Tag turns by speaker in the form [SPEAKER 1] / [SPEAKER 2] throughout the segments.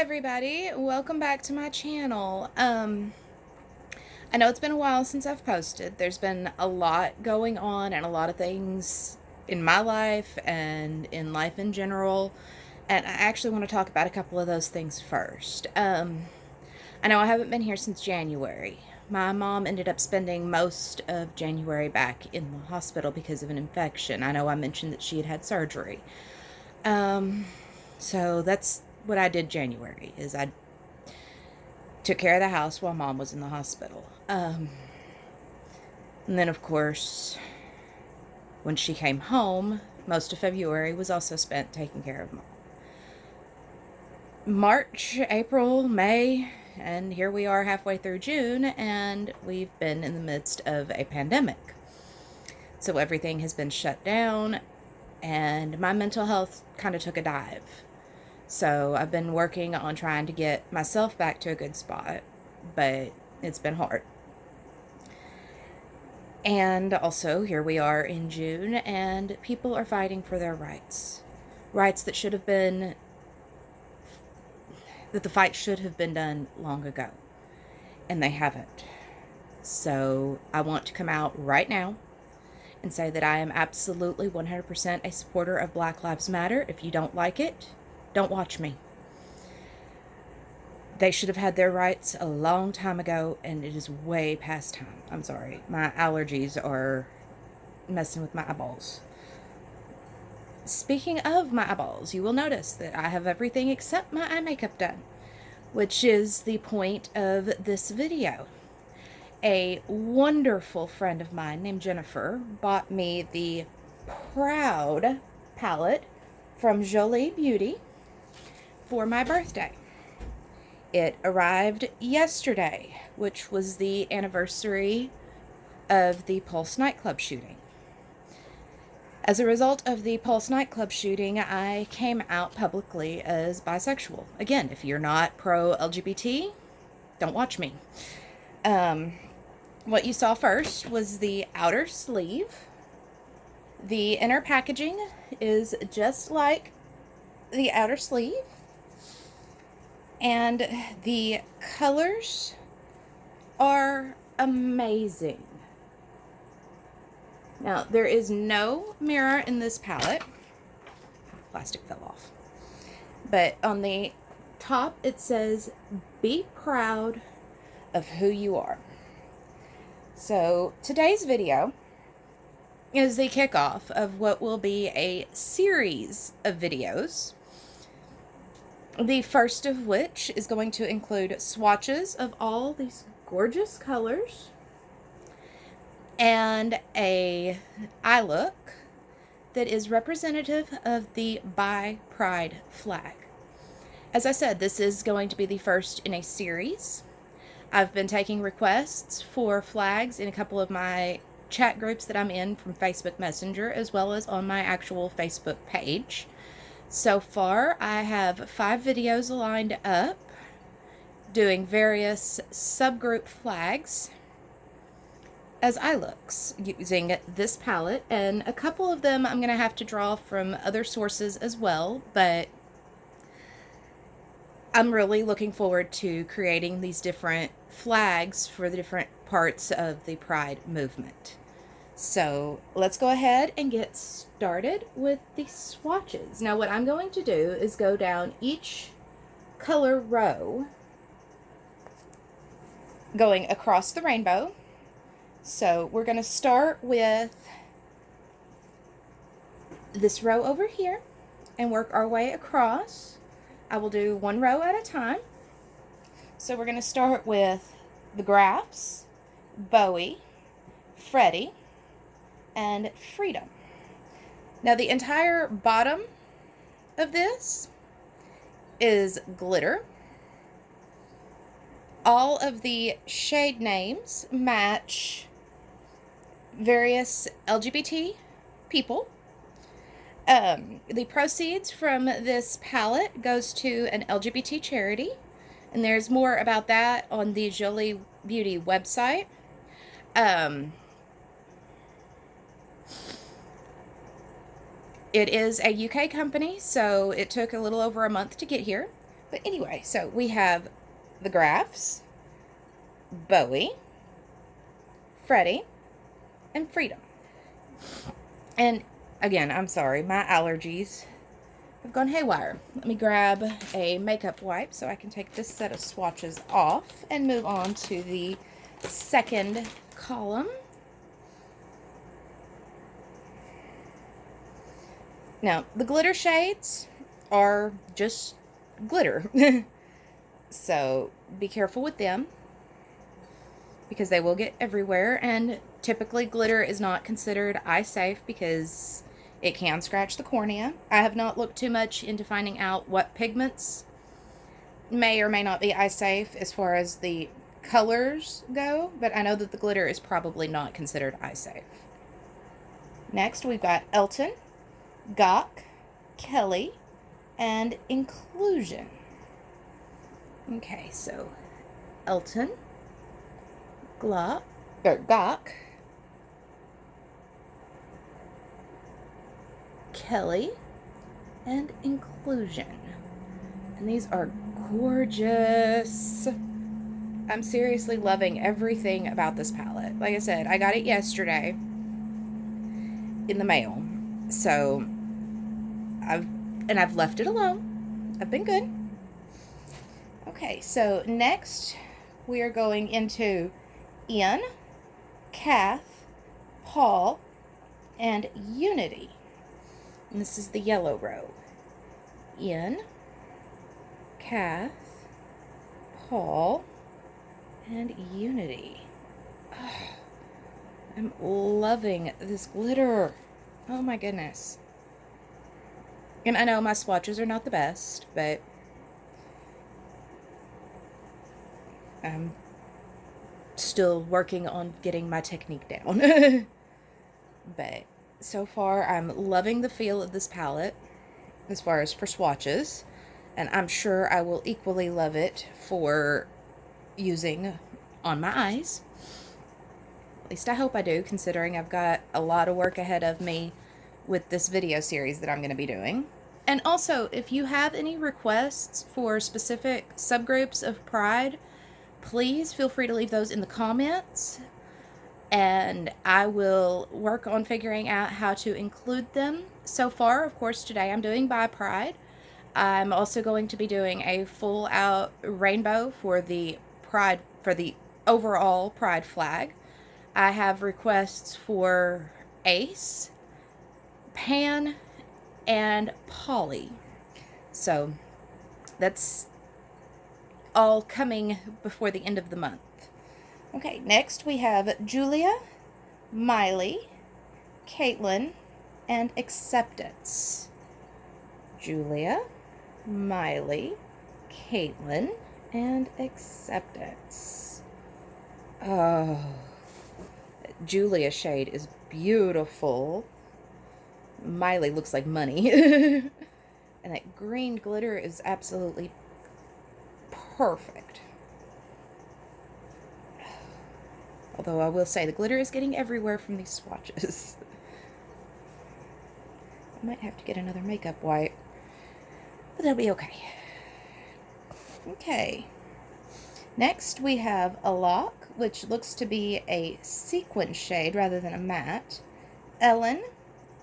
[SPEAKER 1] everybody, welcome back to my channel. I know it's been a while since I've posted. There's been a lot going on and a lot of things in my life and in life in general, and I actually want to talk about a couple of those things first. I know I haven't been here since January. My mom ended up spending most of January back in the hospital because of an infection. I know I mentioned that she had had surgery. So that's what I did January, is I took care of the house while Mom was in the hospital. And then, of course, when she came home, most of February was also spent taking care of Mom. March, April, May, and here we are halfway through June, and we've been in the midst of a pandemic. So everything has been shut down, and my mental health kind of took a dive. So I've been working on trying to get myself back to a good spot, but it's been hard. And also, here we are in June, and people are fighting for their rights. Rights that the fight should have been done long ago, and they haven't. So I want to come out right now and say that I am absolutely 100% a supporter of Black Lives Matter. If you don't like it, don't watch me. They should have had their rights a long time ago, and it is way past time. I'm sorry. My allergies are messing with my eyeballs. Speaking of my eyeballs, you will notice that I have everything except my eye makeup done, which is the point of this video. A wonderful friend of mine named Jennifer bought me the Proud palette from Jolie Beauty for my birthday. It arrived yesterday, which was the anniversary of the Pulse nightclub shooting. As a result of the Pulse nightclub shooting, I came out publicly as bisexual. Again, if you're not pro-LGBT, don't watch me. What you saw first was the outer sleeve. The inner packaging is just like the outer sleeve. And the colors are amazing. Now, there is no mirror in this palette. Plastic fell off. But on the top, it says, "Be proud of who you are." So, today's video is the kickoff of what will be a series of videos. The first of which is going to include swatches of all these gorgeous colors and a eye look that is representative of the Bi Pride flag. As I said, this is going to be the first in a series. I've been taking requests for flags in a couple of my chat groups that I'm in from Facebook Messenger, as well as on my actual Facebook page. So far, I have 5 videos lined up doing various subgroup flags as eye looks using this palette, and a couple of them I'm going to have to draw from other sources as well, but I'm really looking forward to creating these different flags for the different parts of the Pride movement. So let's go ahead and get started with the swatches. Now what I'm going to do is go down each color row, going across the rainbow. So we're going to start with this row over here and work our way across. I will do one row at a time. So we're going to start with the Graphs, Bowie, Freddie, and Freedom. Now the entire bottom of this is glitter. All of the shade names match various LGBT people. The proceeds from this palette goes to an LGBT charity, and there's more about that on the Jolie Beauty website. It is a UK company, so it took a little over a month to get here. But anyway, so we have the Graphs, Bowie, Freddie, and Freedom. And again, I'm sorry, my allergies have gone haywire. Let me grab a makeup wipe so I can take this set of swatches off and move on to the second column. Now, the glitter shades are just glitter. So be careful with them because they will get everywhere, and typically glitter is not considered eye safe because it can scratch the cornea. I have not looked too much into finding out what pigments may or may not be eye safe as far as the colors go, but I know that the glitter is probably not considered eye safe. Next, we've got Elton, Gawk, Kelly, and Inclusion. Okay, so Elton, Gawk, Kelly, and Inclusion. And these are gorgeous. I'm seriously loving everything about this palette. Like I said, I got it yesterday in the mail. So I've left it alone. I've been good. Okay, so next we are going into Ian, Kath, Paul, and Unity. And this is the yellow row. Ian, Kath, Paul, and Unity. Oh, I'm loving this glitter. Oh my goodness. And I know my swatches are not the best, but I'm still working on getting my technique down. But so far, I'm loving the feel of this palette as far as for swatches. And I'm sure I will equally love it for using on my eyes. At least I hope I do, considering I've got a lot of work ahead of me with this video series that I'm going to be doing. And also, if you have any requests for specific subgroups of Pride, please feel free to leave those in the comments, and I will work on figuring out how to include them. So far, of course, today I'm doing Bi Pride. I'm also going to be doing a full out rainbow for the Pride, for the overall Pride flag. I have requests for Ace, Pan, and Polly. So that's all coming before the end of the month. Okay, next we have Julia, Miley, Caitlin, and Acceptance. Julia, Miley, Caitlin, and Acceptance. Oh, Julia shade is beautiful. Miley looks like money. And that green glitter is absolutely perfect. Although I will say the glitter is getting everywhere from these swatches. I might have to get another makeup wipe, but that'll be okay. Okay. Next we have a Lock, which looks to be a sequin shade rather than a matte. Ellen,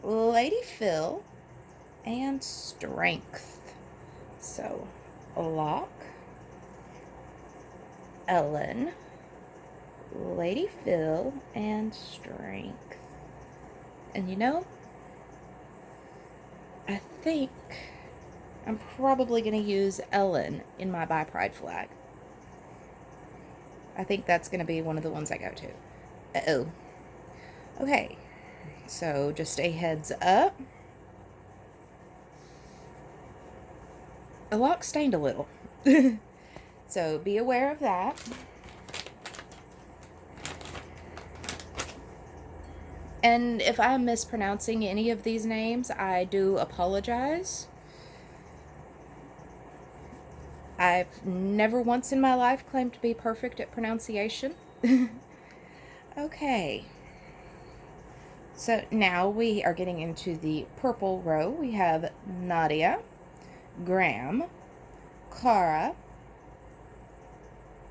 [SPEAKER 1] Lady Phil, and Strength. So, a Lock, Ellen, Lady Phil, and Strength. And you know, I think I'm probably going to use Ellen in my Bi Pride flag. I think that's going to be one of the ones I go to. Uh-oh. Okay, so just a heads up. A Lock stained a little. So be aware of that. And if I'm mispronouncing any of these names, I do apologize. I've never once in my life claimed to be perfect at pronunciation. Okay. So now we are getting into the purple row. We have Nadia, Graham, Cara,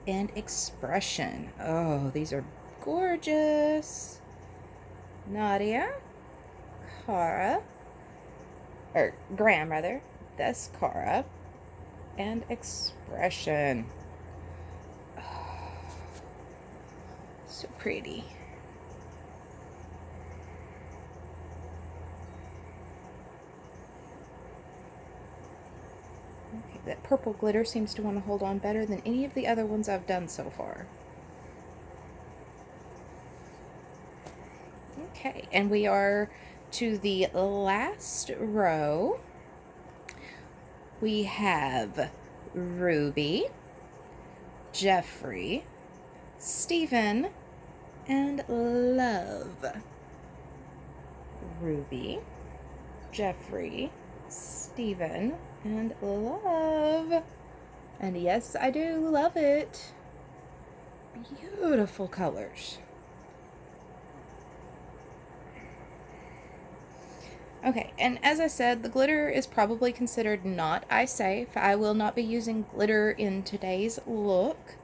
[SPEAKER 1] and Expression. Oh, these are gorgeous. Nadia, Cara, or Graham rather, that's Cara, and Expression. Oh, so pretty. Okay, that purple glitter seems to want to hold on better than any of the other ones I've done so far. Okay, and we are to the last row. We have Ruby, Jeffrey, Stephen, and Love. Ruby, Jeffrey, Stephen, and Love. And yes, I do love it. Beautiful colors. Okay, and as I said, the glitter is probably considered not eye safe. I will not be using glitter in today's look.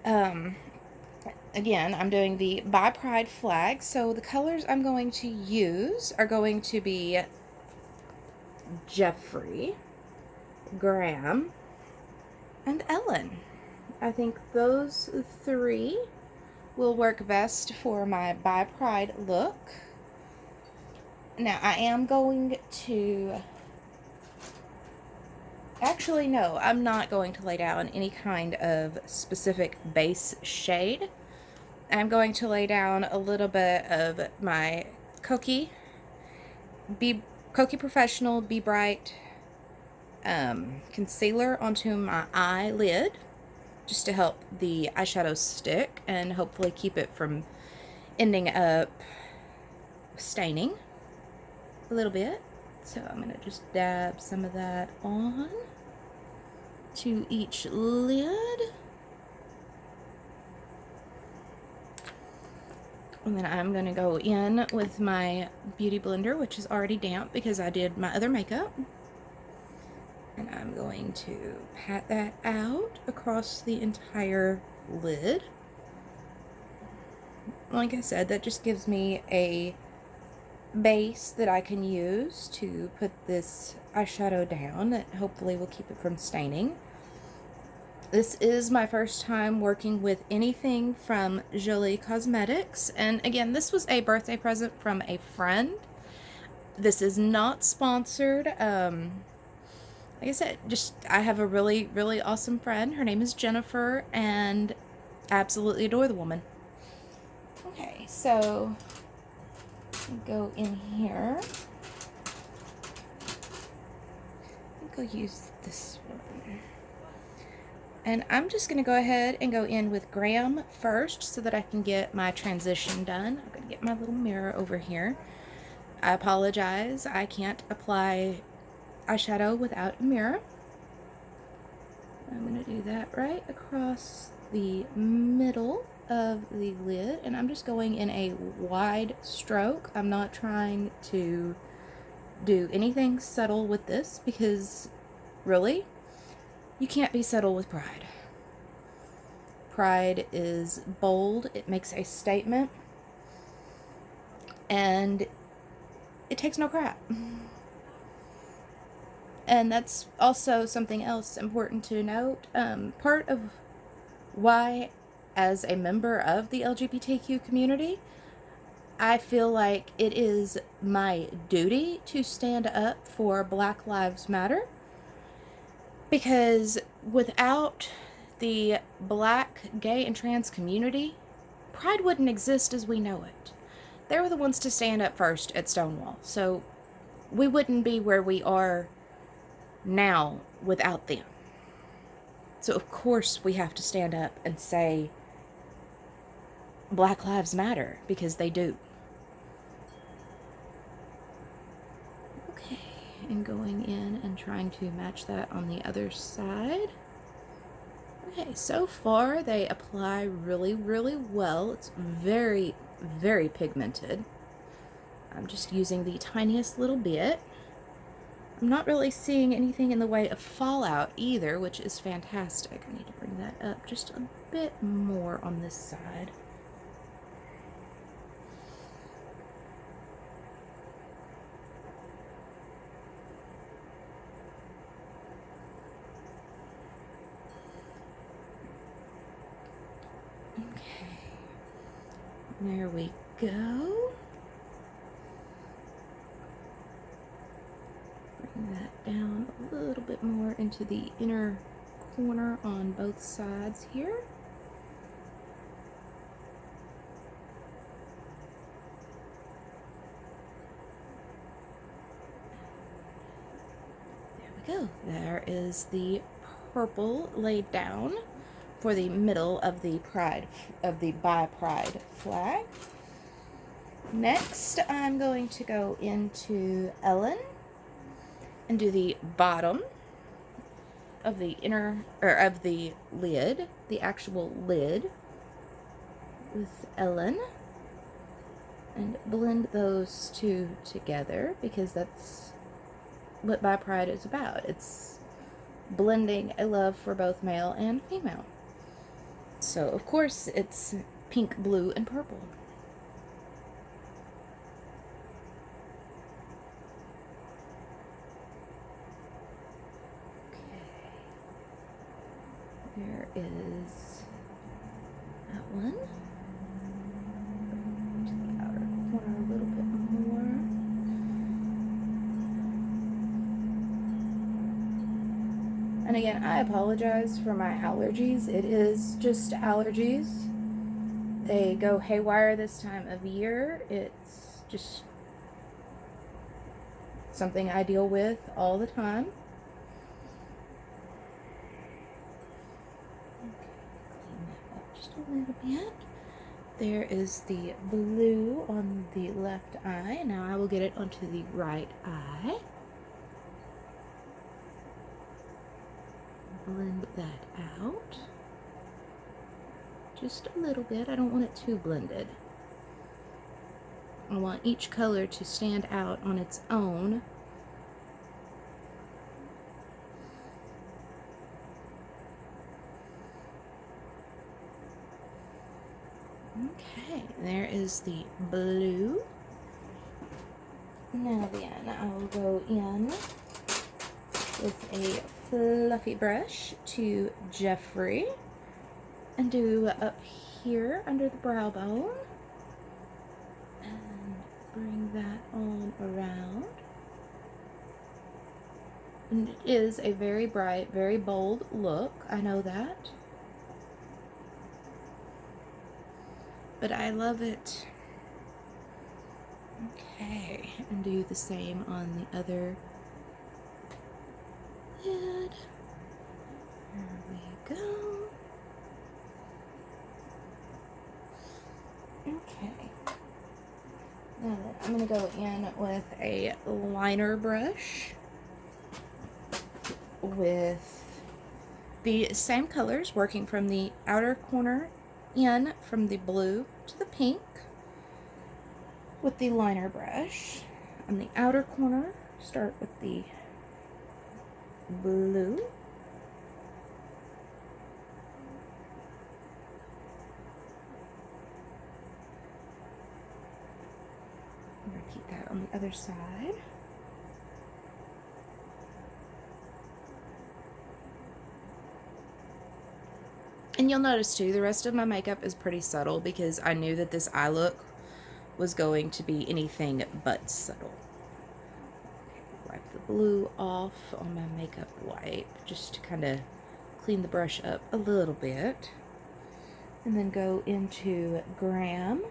[SPEAKER 1] Again, I'm doing the By Pride flag, so the colors I'm going to use are going to be Jeffrey, Graham, and Ellen. I think those three will work best for my By Pride look. Now, I am going to... Actually, no, I'm not going to lay down any kind of specific base shade. I'm going to lay down a little bit of my Kokie Professional Be Bright concealer onto my eyelid, just to help the eyeshadow stick and hopefully keep it from ending up staining a little bit. So I'm going to just dab some of that on to each lid. And then I'm going to go in with my Beauty Blender, which is already damp because I did my other makeup. And I'm going to pat that out across the entire lid. Like I said, that just gives me a base that I can use to put this eyeshadow down that hopefully will keep it from staining. This is my first time working with anything from Jolie Cosmetics, and again, this was a birthday present from a friend. This is not sponsored. Like I said, I have a really, really awesome friend. Her name is Jennifer, and I absolutely adore the woman. Okay, so go in here. I think I'll use this one. And I'm just going to go ahead and go in with Graham first so that I can get my transition done. I'm going to get my little mirror over here. I apologize, I can't apply eyeshadow without a mirror. I'm going to do that right across the middle of the lid, and I'm just going in a wide stroke. I'm not trying to do anything subtle with this because really, you can't be subtle with Pride. Pride is bold, it makes a statement, and it takes no crap. And that's also something else important to note. Part of why, as a member of the LGBTQ community, I feel like it is my duty to stand up for Black Lives Matter. Because without the Black, gay, and trans community, Pride wouldn't exist as we know it. They were the ones to stand up first at Stonewall, so we wouldn't be where we are now without them. So of course we have to stand up and say Black Lives Matter, because they do. Okay, and going in and trying to match that on the other side. Okay, so far they apply really, really well. It's very, very pigmented. I'm just using the tiniest little bit. I'm not really seeing anything in the way of fallout either, which is fantastic. I need to bring that up just a bit more on this side. Okay, there we go. Bring that down a little bit more into the inner corner on both sides here. There we go. There is the purple laid down for the middle of the Bi Pride flag. Next, I'm going to go into Ellen and do the bottom of the of the lid, the actual lid with Ellen, and blend those two together because that's what Bi Pride is about. It's blending a love for both male and female. So, of course, it's pink, blue, and purple. There is that one. To the outer corner a little bit more. And again, I apologize for my allergies. It is just allergies. They go haywire this time of year. It's just something I deal with all the time. Just a little bit. There is the blue on the left eye. Now I will get it onto the right eye. Blend that out. Just a little bit. I don't want it too blended. I want each color to stand out on its own. Okay, there is the blue. Now then, I will go in with a fluffy brush to Jeffrey and do up here under the brow bone and bring that on around. And it is a very bright, very bold look, I know that. But I love it. Okay, and do the same on the other lid. There we go. Okay. Now then, I'm going to go in with a liner brush with the same colors, working from the outer corner in from the blue to the pink with the liner brush. On the outer corner, start with the blue. Repeat that on the other side. And you'll notice too, the rest of my makeup is pretty subtle because I knew that this eye look was going to be anything but subtle. Okay, wipe the blue off on my makeup wipe just to kind of clean the brush up a little bit. And then go into Graham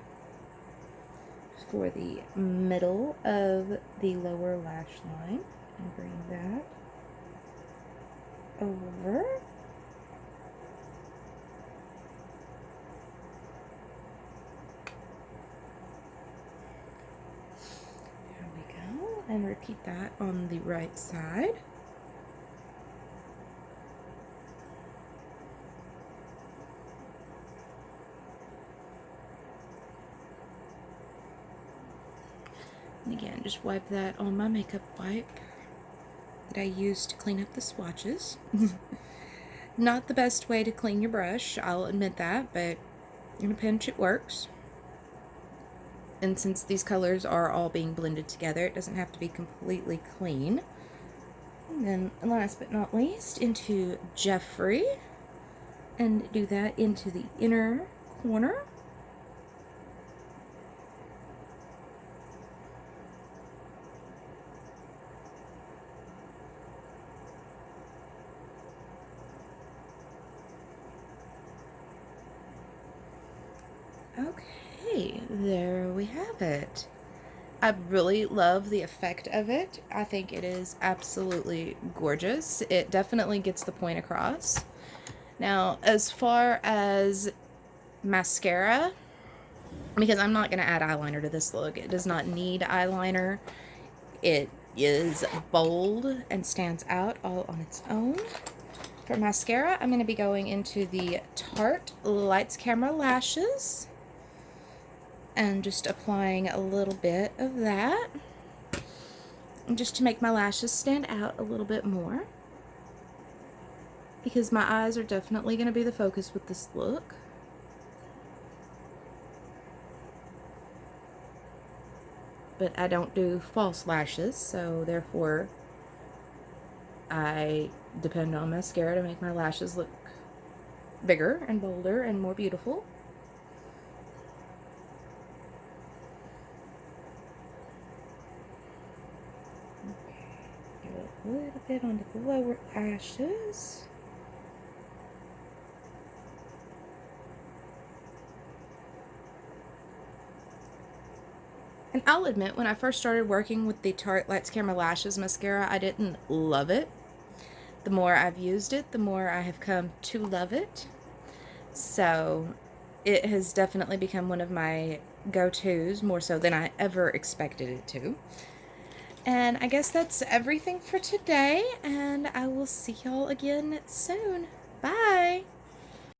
[SPEAKER 1] for the middle of the lower lash line and bring that over. And repeat that on the right side. And again, just wipe that on my makeup wipe. that I use to clean up the swatches. Not the best way to clean your brush, I'll admit that, but in a pinch it works. And since these colors are all being blended together, it doesn't have to be completely clean. And then last but not least, into Jeffrey, and do that into the inner corner. Okay, there we have it. I really love the effect of it. I think it is absolutely gorgeous. It definitely gets the point across. Now, as far as mascara, because I'm not going to add eyeliner to this look. It does not need eyeliner. It is bold and stands out all on its own. For mascara, I'm going to be going into the Tarte Lights Camera Lashes and just applying a little bit of that, just to make my lashes stand out a little bit more, because my eyes are definitely going to be the focus with this look. But I don't do false lashes, so therefore I depend on mascara to make my lashes look bigger and bolder and more beautiful. A little bit on the lower lashes. And I'll admit, when I first started working with the Tarte Lights Camera Lashes mascara, I didn't love it. The more I've used it, the more I have come to love it. So it has definitely become one of my go-tos, more so than I ever expected it to. And I guess that's everything for today, and I will see y'all again soon. Bye!